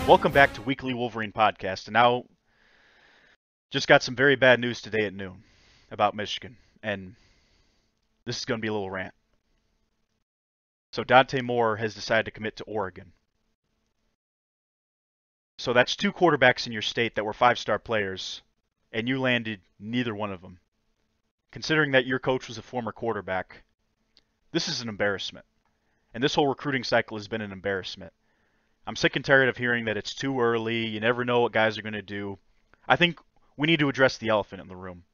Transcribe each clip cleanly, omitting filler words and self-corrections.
Welcome back to Weekly Wolverine Podcast. And now, just got some very bad news today at noon about Michigan. And this is going to be a little rant. So Dante Moore has decided to commit to Oregon. So that's two quarterbacks in your state that were five-star players, and you landed neither one of them. Considering that your coach was a former quarterback, this is an embarrassment. And this whole recruiting cycle has been an embarrassment. I'm sick and tired of hearing that it's too early, you never know what guys are going to do. I think we need to address the elephant in the room.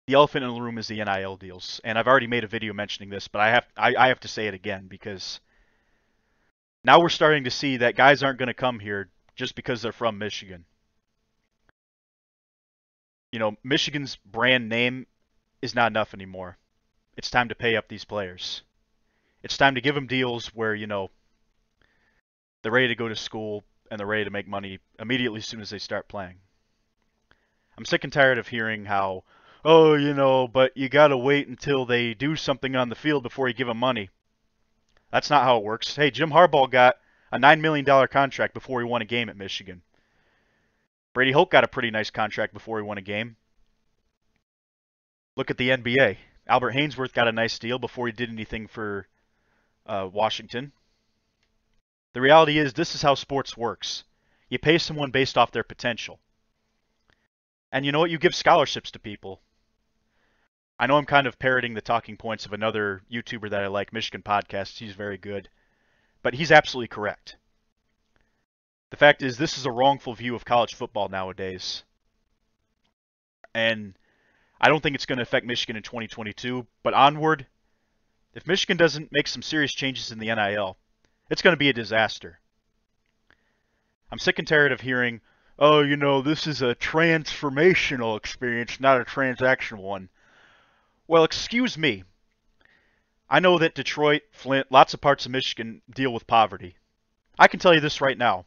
The elephant in the room is the NIL deals. And I've already made a video mentioning this, but I have to say it again because now we're starting to see that guys aren't going to come here just because they're from Michigan. You know, Michigan's brand name is not enough anymore. It's time to pay up these players. It's time to give them deals where, you know, they're ready to go to school and they're ready to make money immediately as soon as they start playing. I'm sick and tired of hearing how, oh, you know, but you got to wait until they do something on the field before you give them money. That's not how it works. Hey, Jim Harbaugh got a $9 million contract before he won a game at Michigan. Brady Hoke got a pretty nice contract before he won a game. Look at the NBA. Albert Hainsworth got a nice deal before he did anything for Washington. The reality is this is how sports works. You pay someone based off their potential. And you know what? You give scholarships to people. I know I'm kind of parroting the talking points of another YouTuber that I like, Michigan Podcast. He's very good. But he's absolutely correct. The fact is, this is a wrongful view of college football nowadays. And I don't think it's going to affect Michigan in 2022. But onward, if Michigan doesn't make some serious changes in the NIL, it's going to be a disaster. I'm sick and tired of hearing, oh, you know, this is a transformational experience, not a transactional one. Well, excuse me. I know that Detroit, Flint, lots of parts of Michigan deal with poverty. I can tell you this right now.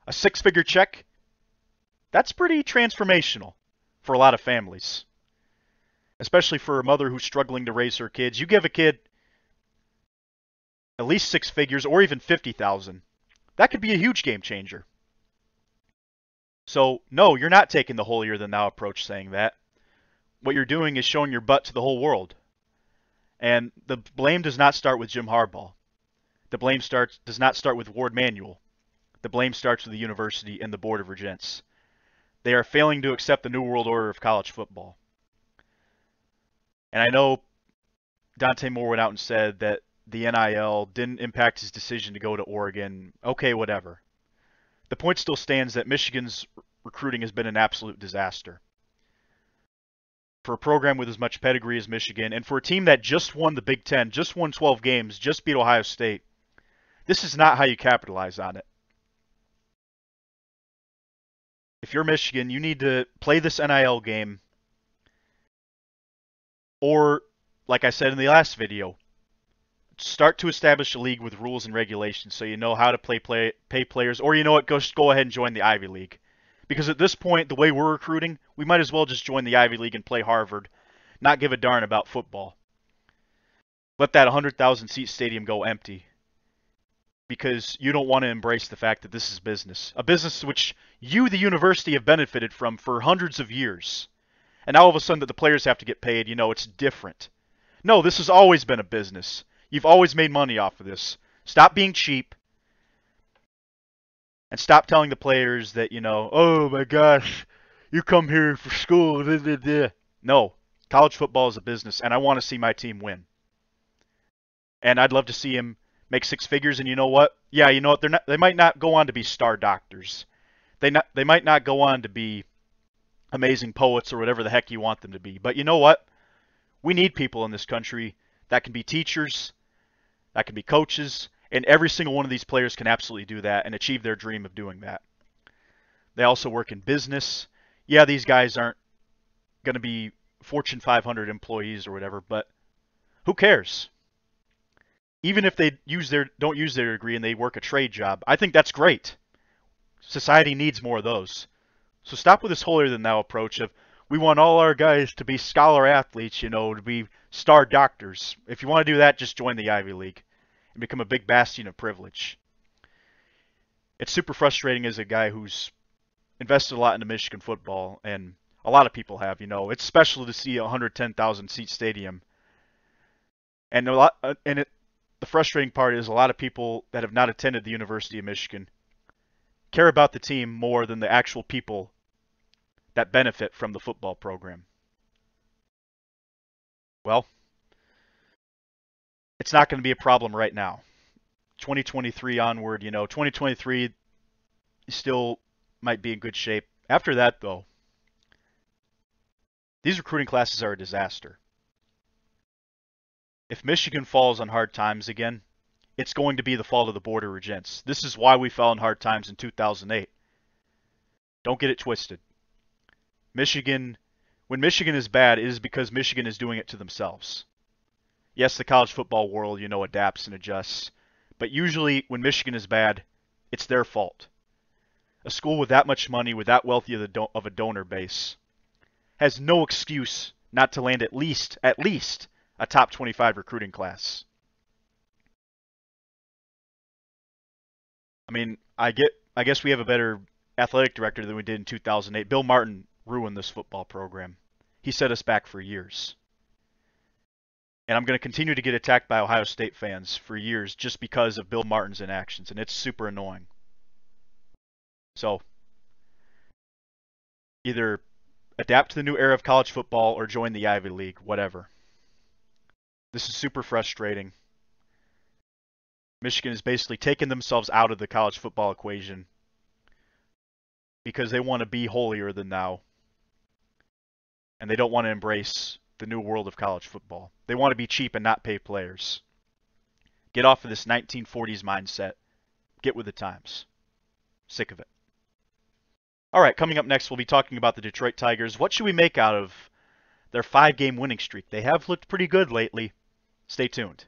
A six-figure check, that's pretty transformational for a lot of families. Especially for a mother who's struggling to raise her kids. You give a kid at least six figures or even 50,000. That could be a huge game changer. So, no, you're not taking the holier-than-thou approach saying that. What you're doing is showing your butt to the whole world. And the blame does not start with Jim Harbaugh. The blame does not start with Ward Manuel. The blame starts with the university and the Board of Regents. They are failing to accept the New World Order of college football. And I know Dante Moore went out and said that the NIL didn't impact his decision to go to Oregon. Okay, whatever. The point still stands that Michigan's recruiting has been an absolute disaster. For a program with as much pedigree as Michigan, and for a team that just won the Big Ten, just won 12 games, just beat Ohio State, this is not how you capitalize on it. If you're Michigan, you need to play this NIL game, or, like I said in the last video, start to establish a league with rules and regulations so you know how to pay players, or you know what, go ahead and join the Ivy League. Because at this point, the way we're recruiting, we might as well just join the Ivy League and play Harvard, not give a darn about football. Let that 100,000 seat stadium go empty. Because you don't want to embrace the fact that this is business. A business which you, the university, have benefited from for hundreds of years. And now all of a sudden that the players have to get paid, you know, it's different. No, this has always been a business. You've always made money off of this. Stop being cheap. And stop telling the players that, you know, oh my gosh, you come here for school. Blah, blah, blah. No, college football is a business, and I want to see my team win. And I'd love to see him make six figures, and you know what? Yeah, you know what? They might not go on to be star doctors. They might not go on to be amazing poets or whatever the heck you want them to be. But you know what? We need people in this country that can be teachers, that can be coaches, and every single one of these players can absolutely do that and achieve their dream of doing that. They also work in business. Yeah, these guys aren't going to be Fortune 500 employees or whatever, but who cares? Even if they don't use their degree and they work a trade job, I think that's great. Society needs more of those. So stop with this holier-than-thou approach of, we want all our guys to be scholar athletes, you know, to be star doctors. If you want to do that, just join the Ivy League and become a big bastion of privilege. It's super frustrating as a guy who's invested a lot into Michigan football, and a lot of people have. It's special to see a 110,000 seat stadium, and the frustrating part is a lot of people that have not attended the University of Michigan care about the team more than the actual people that benefit from the football program. Well, it's not going to be a problem right now. 2023 onward, 2023 still might be in good shape. After that, though, these recruiting classes are a disaster. If Michigan falls on hard times again, it's going to be the fault of the Border Regents. This is why we fell on hard times in 2008. Don't get it twisted. Michigan, when Michigan is bad, it is because Michigan is doing it to themselves. Yes, the college football world, adapts and adjusts, but usually when Michigan is bad, it's their fault. A school with that much money, with that wealthy of a donor base, has no excuse not to land at least a top 25 recruiting class. I mean, I guess we have a better athletic director than we did in 2008. Bill Martin ruined this football program. He set us back for years. And I'm going to continue to get attacked by Ohio State fans for years just because of Bill Martin's inactions, and it's super annoying. So, either adapt to the new era of college football or join the Ivy League, whatever. This is super frustrating. Michigan has basically taken themselves out of the college football equation because they want to be holier than thou, and they don't want to embrace the new world of college football. They want to be cheap and not pay players. Get off of this 1940s mindset. Get with the times. Sick of it. All right, coming up next, we'll be talking about the Detroit Tigers. What should we make out of their 5-game winning streak? They have looked pretty good lately. Stay tuned.